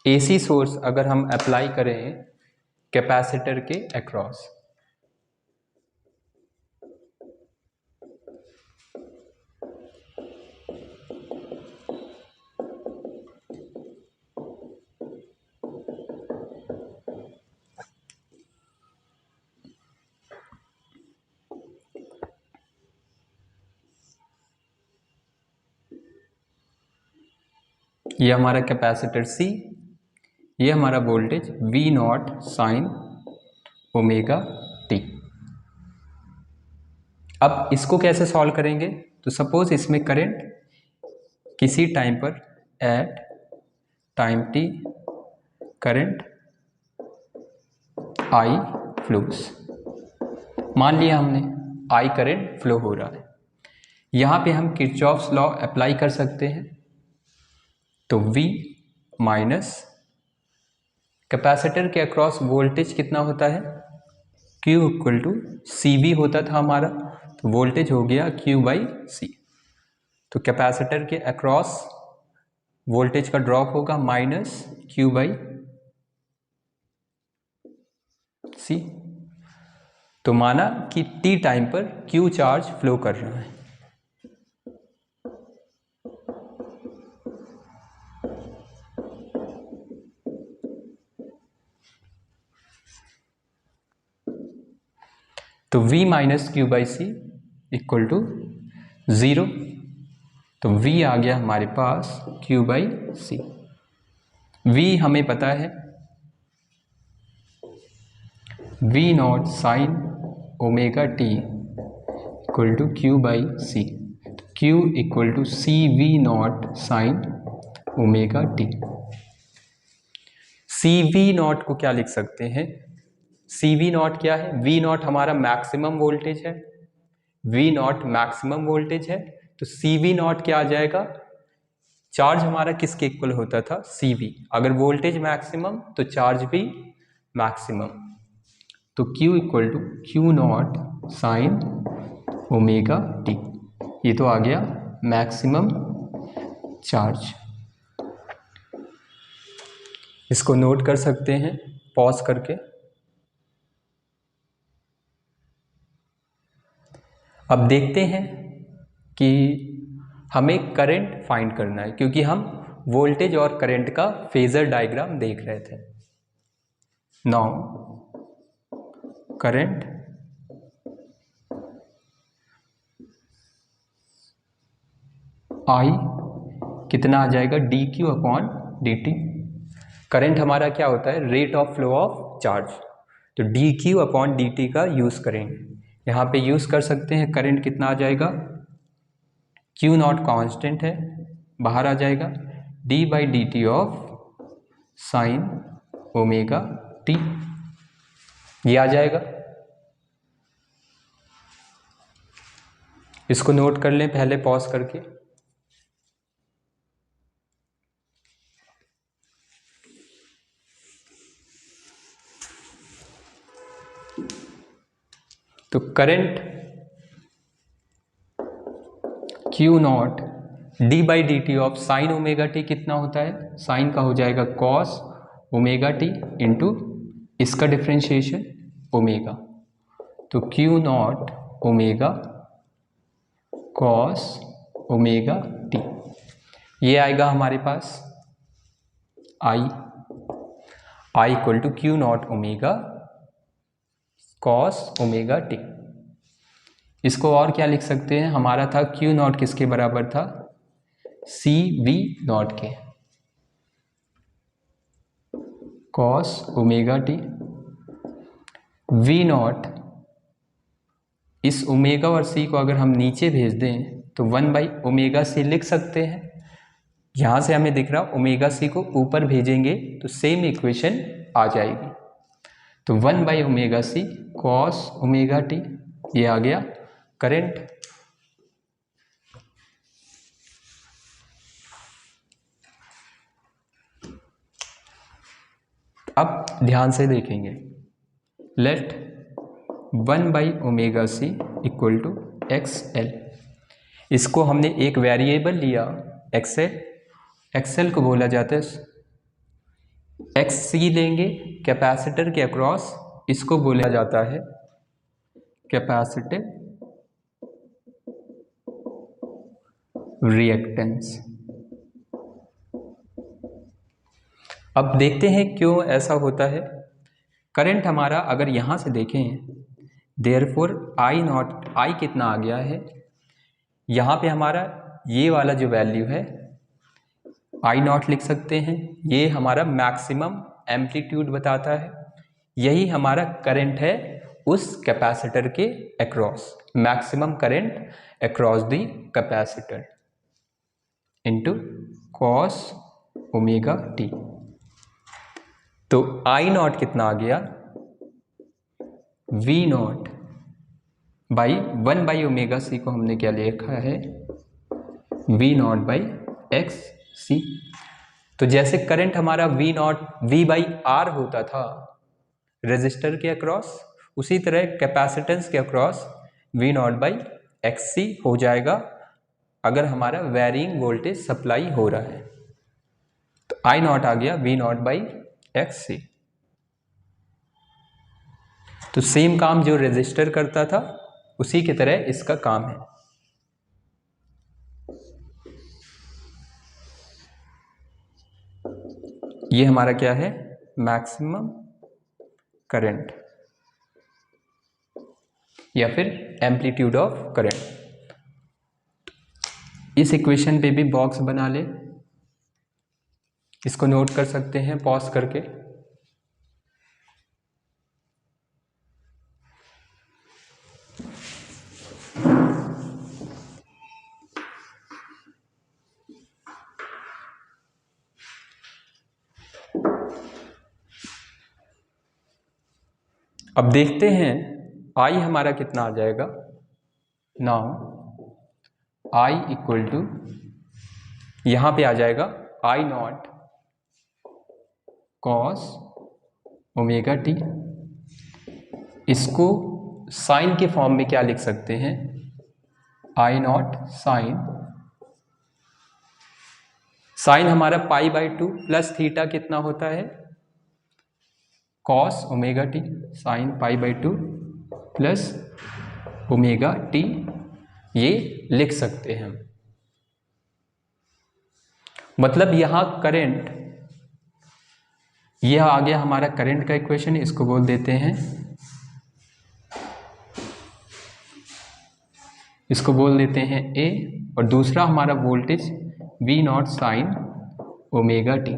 AC source अगर हम apply करें कैपेसिटर के अक्रॉस, ये हमारा कैपेसिटर C, ये हमारा voltage V naught sine omega t. अब इसको कैसे सॉल्व करेंगे? तो सपोज इसमें करंट किसी टाइम पर at time t current I flows, मान लिया हमने I करंट फ्लो हो रहा है। यहाँ पे हम किरचॉफ्स लॉ अप्लाई कर सकते हैं। तो V माइनस कैपेसिटर के अक्रॉस वोल्टेज कितना होता है, Q इक्वल टू CV होता था हमारा, तो वोल्टेज हो गया Q बाई C। तो कैपेसिटर के अक्रॉस वोल्टेज का ड्रॉप होगा माइनस Q बाई C। तो माना कि T टाइम पर Q चार्ज फ्लो कर रहा है। तो V minus Q by C equal to 0। तो V आ गया हमारे पास Q बाई C। V हमें पता है V naught sine omega t equal to Q by C। Q equal to CV naught sine omega T. CV not को क्या लिख सकते हैं? CV नॉट क्या है? V नॉट हमारा मैक्सिमम वोल्टेज है, V नॉट मैक्सिमम वोल्टेज है। तो CV नॉट क्या आ जाएगा? चार्ज हमारा किसके इक्वल होता था? CV। अगर वोल्टेज मैक्सिमम तो चार्ज भी मैक्सिमम। तो Q equal to Q naught sine omega t. ये तो आ गया मैक्सिमम चार्ज। इसको नोट कर सकते हैं पॉज करके। अब देखते हैं कि हमें करंट फाइंड करना है, क्योंकि हम वोल्टेज और करंट का फेजर डायग्राम देख रहे थे। नाउ करंट I कितना आ जाएगा? dq upon dt। करंट हमारा क्या होता है? Rate of flow of charge. तो dq अपॉन dt का यूज करेंगे। यहाँ पे यूज कर सकते हैं। करंट कितना आ जाएगा? Q नॉट कांस्टेंट है, बाहर आ जाएगा d by d t of sine omega t, ये आ जाएगा। इसको नोट कर लें पहले पॉज करके। तो current Q naught d by d t of sine omega t कितना होता है? साइन का हो जाएगा कॉस ओमेगा टी इंटू इसका डिफ्रेंशिएशन ओमेगा। तो Q naught omega cos omega t, ये आएगा हमारे पास I equal to Q naught omega cos omega t. इसको और क्या लिख सकते हैं? हमारा था Q नॉट किसके बराबर था? CV नॉट के cos omega T. V not, इस ओमेगा और C को अगर हम नीचे भेज दें तो 1 बाई ओमेगा C लिख सकते हैं। यहाँ से हमें दिख रहा ओमेगा C को ऊपर भेजेंगे तो सेम इक्वेशन आ जाएगी। तो 1 by omega C cos omega t, ये आ गया करंट। अब ध्यान से देखेंगे। Let 1 by omega C equal to XL। इसको हमने एक वेरिएबल लिया XL। XL को बोला जाता है एक्स सी लेंगे कैपेसिटर के अक्रॉस, इसको बोला जाता है कैपेसिटिव रिएक्टेंस। अब देखते हैं क्यों ऐसा होता है। करंट हमारा अगर यहाँ से देखें, देयरफॉर आई नॉट, आई कितना आ गया है, यहाँ पे हमारा ये वाला जो वैल्यू है आई नॉट लिख सकते हैं, ये हमारा मैक्सिमम एम्पलीट्यूड बताता है, यही हमारा करंट है उस कैपेसिटर के across, maximum current across the capacitor into cos omega T. तो आई नॉट कितना आ गया, वी नॉट बाई 1/ओमेगा सी को हमने क्या लिखा है, वी नॉट बाई एक्स सी। तो जैसे करंट हमारा वी नॉट V/R होता था रेजिस्टर के अक्रॉस, उसी तरह कैपेसिटेंस के across V naught by X C हो जाएगा अगर हमारा वेरिंग वोल्टेज सप्लाई हो रहा है। तो आई नॉट आ गया वी नॉट बाई एक्स सी। तो सेम काम जो रेजिस्टर करता था उसी की तरह इसका काम है। ये हमारा क्या है, मैक्सिमम करंट या फिर एम्पलीट्यूड ऑफ करंट। इस इक्वेशन पे भी बॉक्स बना ले, इसको नोट कर सकते हैं पॉज करके। अब देखते हैं आई हमारा कितना आ जाएगा। नाउ आई इक्वल टू, यहां पे आ जाएगा आई नॉट कॉस ओमेगा टी। इसको साइन के फॉर्म में क्या लिख सकते हैं, आई नॉट साइन, साइन हमारा π/2 प्लस थीटा कितना होता है, cos omega t, sine π/2 plus omega t, ये लिख सकते हैं। मतलब यहां करंट, यह आ गया हमारा करंट का इक्वेशन, इसको बोल देते हैं, इसको बोल देते हैं ए, और दूसरा हमारा voltage V naught sine omega t.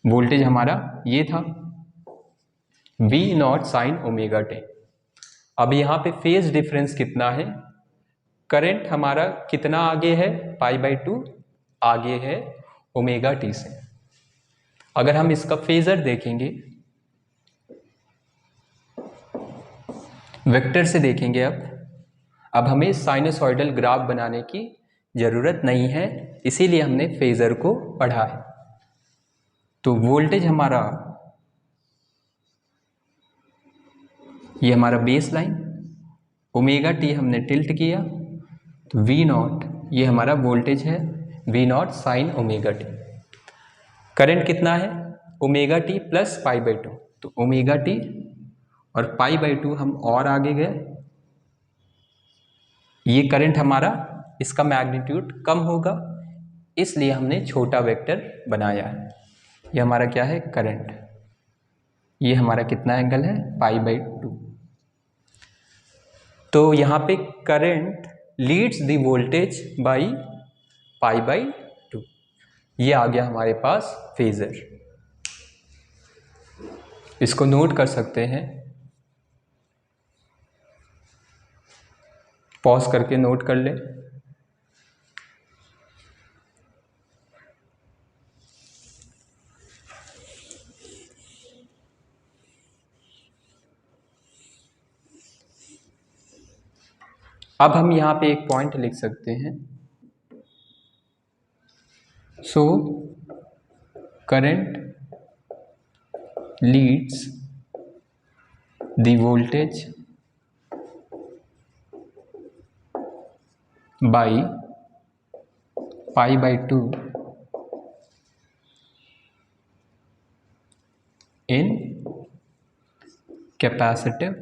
Voltage हमारा ये था V naught sine omega t. अब यहाँ पे फेज डिफरेंस कितना है, करंट हमारा कितना आगे है, π/2 आगे है ओमेगा टी से। अगर हम इसका फेजर देखेंगे, वेक्टर से देखेंगे, अब हमें साइनसॉइडल ग्राफ बनाने की जरूरत नहीं है, इसीलिए हमने फेजर को पढ़ा है। तो वोल्टेज हमारा, ये हमारा बेस लाइन, ओमेगा टी हमने टिल्ट किया, तो वी नॉट ये हमारा वोल्टेज है, V naught sine omega t. Current कितना है, ओमेगा टी प्लस π/2, तो ओमेगा टी और π/2 हम और आगे गए, ये करंट हमारा, इसका मैग्नीट्यूड कम होगा, इसलिए हमने छोटा वेक्टर बनाया है। ये हमारा क्या है, करंट, ये हमारा कितना एंगल है, π/2। तो यहाँ पे current leads the voltage by π/2। ये आ गया हमारे पास फेजर, इसको नोट कर सकते हैं, पॉज करके नोट कर ले। अब हम यहाँ पे एक पॉइंट लिख सकते हैं, so current leads the voltage by π/2 in capacitive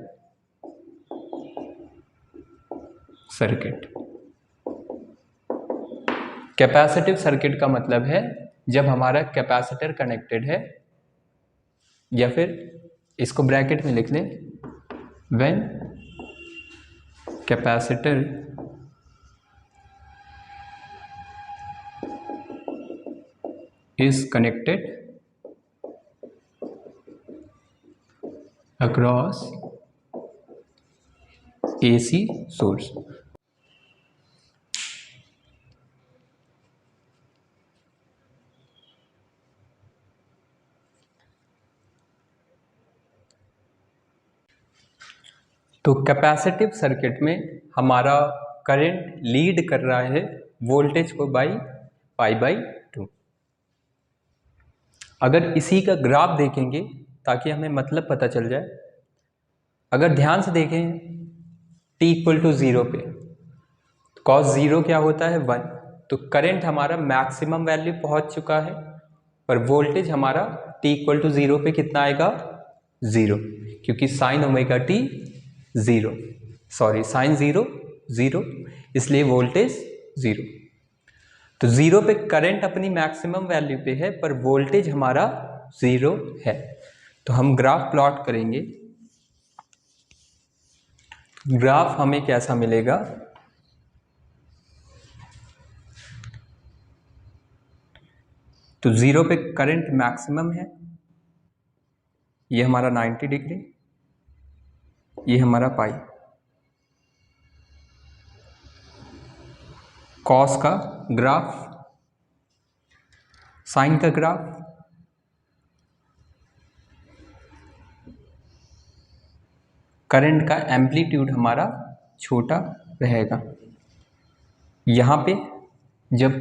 circuit. Capacitive circuit का मतलब है जब हमारा कैपेसिटर कनेक्टेड है, या फिर इसको ब्रैकेट में लिख लें, when capacitor is connected across AC source. तो कैपेसिटिव सर्किट में हमारा करंट लीड कर रहा है वोल्टेज को बाई π/2। अगर इसी का ग्राफ देखेंगे ताकि हमें मतलब पता चल जाए, अगर ध्यान से देखें t = 0 पे cos 0 क्या होता है 1, तो करंट हमारा मैक्सिमम वैल्यू पहुंच चुका है और वोल्टेज हमारा t = 0 पे कितना आएगा 0, क्योंकि sine omega t 0, sorry sine 0, इसलिए वोल्टेज 0। तो 0 पे करंट अपनी मैक्सिमम वैल्यू पे है पर वोल्टेज हमारा 0 है। तो हम ग्राफ प्लॉट करेंगे, ग्राफ हमें कैसा मिलेगा, तो 0 पे करंट मैक्सिमम है, ये हमारा 90 डिग्री, ये हमारा पाई। कॉस का ग्राफ, साइन का ग्राफ, करंट का एम्पलीट्यूड हमारा छोटा रहेगा। यहाँ पे जब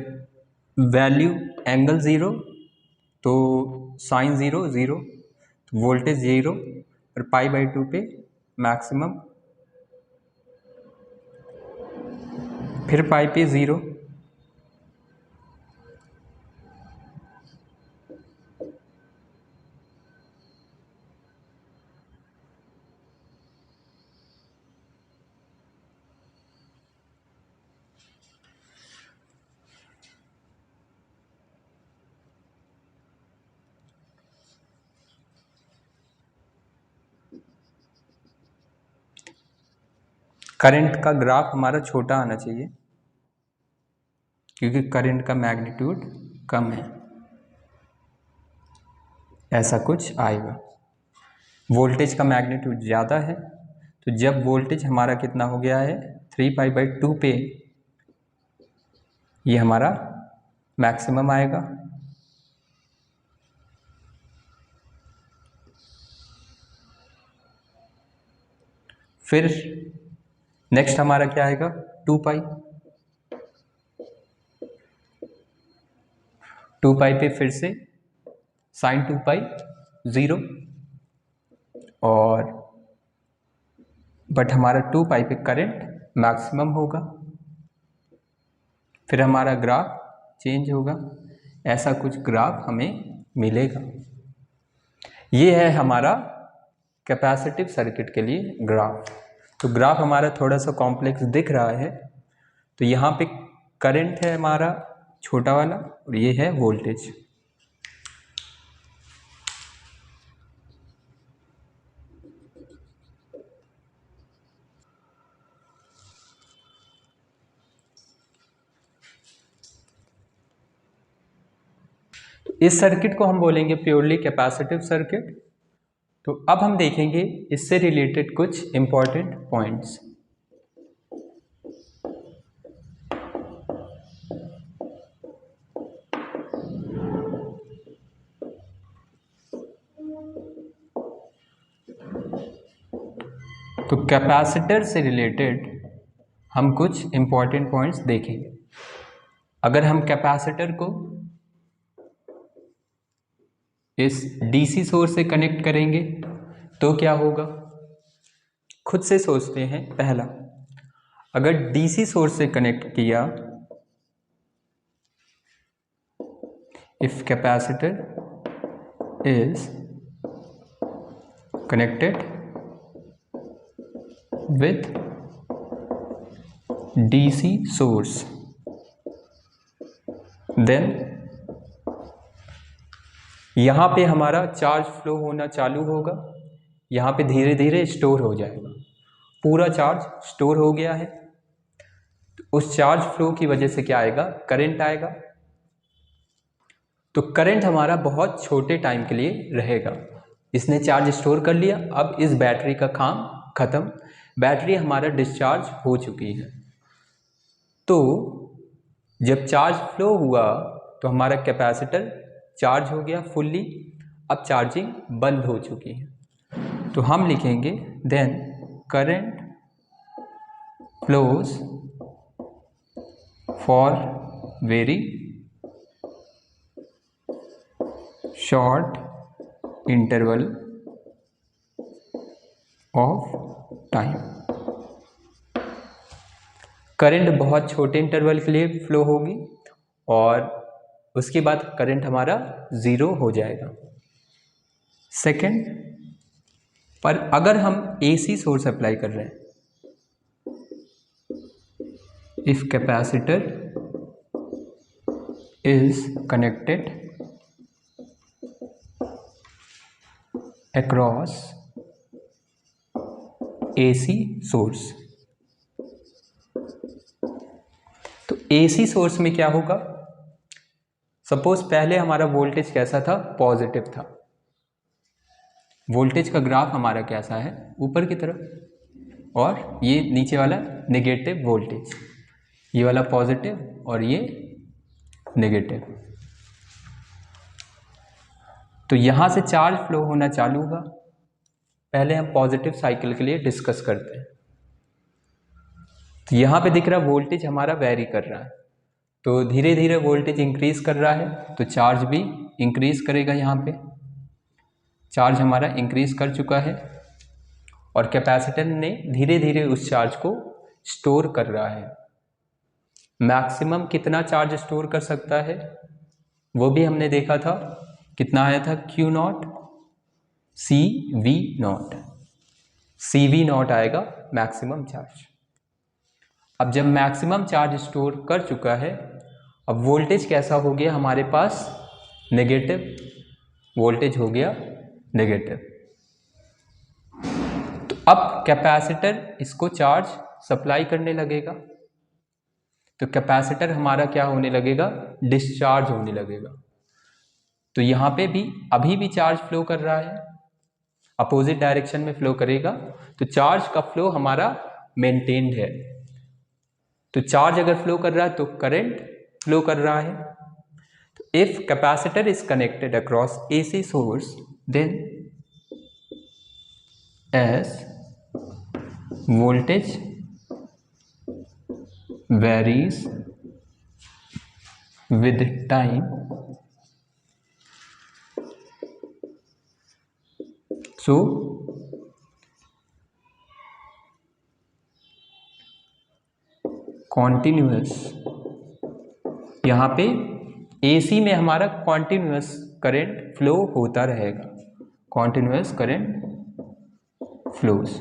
वैल्यू एंगल 0 तो साइन 0, तो वोल्टेज 0 और π/2 पे मैक्सिमम, फिर पाई पे 0, करंट का ग्राफ हमारा छोटा आना चाहिए क्योंकि करंट का मैग्नीट्यूड कम है, ऐसा कुछ आएगा। वोल्टेज का मैग्नीट्यूड ज़्यादा है, तो जब वोल्टेज हमारा कितना हो गया है 3π/2 पे, ये हमारा मैक्सिमम आएगा। फिर नेक्स्ट हमारा क्या आएगा 2π, 2π पे फिर से साइन 2π 0, और बट हमारा 2π पे करंट मैक्सिमम होगा, फिर हमारा ग्राफ चेंज होगा, ऐसा कुछ ग्राफ हमें मिलेगा। ये है हमारा कैपेसिटिव सर्किट के लिए ग्राफ। तो ग्राफ हमारा थोड़ा सा कॉम्प्लेक्स दिख रहा है, तो यहाँ पे करंट है हमारा छोटा वाला और ये है वोल्टेज। इस सर्किट को हम बोलेंगे प्योरली कैपेसिटिव सर्किट। तो अब हम देखेंगे इससे रिलेटेड कुछ इंपॉर्टेंट पॉइंट्स। तो कैपेसिटर से रिलेटेड हम कुछ इंपॉर्टेंट पॉइंट्स देखेंगे। अगर हम कैपेसिटर को इस डीसी सोर्स से कनेक्ट करेंगे तो क्या होगा, खुद से सोचते हैं। पहला, अगर डीसी सोर्स से कनेक्ट किया, if capacitor is connected with DC source, then यहाँ पे हमारा चार्ज फ्लो होना चालू होगा, यहाँ पे धीरे धीरे स्टोर हो जाएगा, पूरा चार्ज स्टोर हो गया है। तो उस चार्ज फ्लो की वजह से क्या आएगा, करंट आएगा। तो करंट हमारा बहुत छोटे टाइम के लिए रहेगा। इसने चार्ज स्टोर कर लिया, अब इस बैटरी का काम खत्म, बैटरी हमारा डिस्चार्ज हो चुकी है। तो जब चार्ज फ्लो हुआ तो हमारा कैपेसिटर चार्ज हो गया फुल्ली, अब चार्जिंग बंद हो चुकी है। तो हम लिखेंगे then current flows for very short interval of time. करंट बहुत छोटे इंटरवल के लिए फ्लो होगी और उसके बाद करंट हमारा ज़ीरो हो जाएगा। सेकंड, पर अगर हम AC सोर्स अप्लाई कर रहे हैं, if capacitor is connected across AC source, तो AC सोर्स में क्या होगा, सपोज पहले हमारा वोल्टेज कैसा था, पॉजिटिव था। वोल्टेज का ग्राफ हमारा कैसा है, ऊपर की तरफ, और ये नीचे वाला नेगेटिव वोल्टेज, ये वाला पॉजिटिव और ये नेगेटिव। तो यहाँ से चार्ज फ्लो होना चालू होगा। पहले हम पॉजिटिव साइकिल के लिए डिस्कस करते हैं। तो यहाँ पे दिख रहा है वोल्टेज हमारा वेरी कर रहा है, तो धीरे धीरे वोल्टेज इंक्रीज कर रहा है, तो चार्ज भी इंक्रीज करेगा। यहाँ पे चार्ज हमारा इंक्रीज कर चुका है और कैपेसिटर ने धीरे धीरे उस चार्ज को स्टोर कर रहा है। मैक्सिमम कितना चार्ज स्टोर कर सकता है वो भी हमने देखा था, कितना आया था, Q0 CV0, CV0 आएगा मैक्सिमम चार्ज। अब जब मैक्सिमम चार्ज स्टोर कर चुका है, अब वोल्टेज कैसा हो गया हमारे पास, नेगेटिव वोल्टेज हो गया, नेगेटिव। तो अब कैपेसिटर इसको चार्ज सप्लाई करने लगेगा, तो कैपेसिटर हमारा क्या होने लगेगा, डिस्चार्ज होने लगेगा। तो यहाँ पे भी अभी भी चार्ज फ्लो कर रहा है, अपोजिट डायरेक्शन में फ्लो करेगा, तो चार्ज का फ्लो हमारा मेंटेन्ड है। तो चार्ज अगर फ्लो कर रहा है तो करंट फ्लो कर रहा है। तो if capacitor is connected across AC source, then as voltage varies with time, so continuous, यहाँ पे AC में हमारा कॉन्टिन्यूअस करंट फ्लो होता रहेगा, कॉन्टिन्यूअस करंट फ्लोज।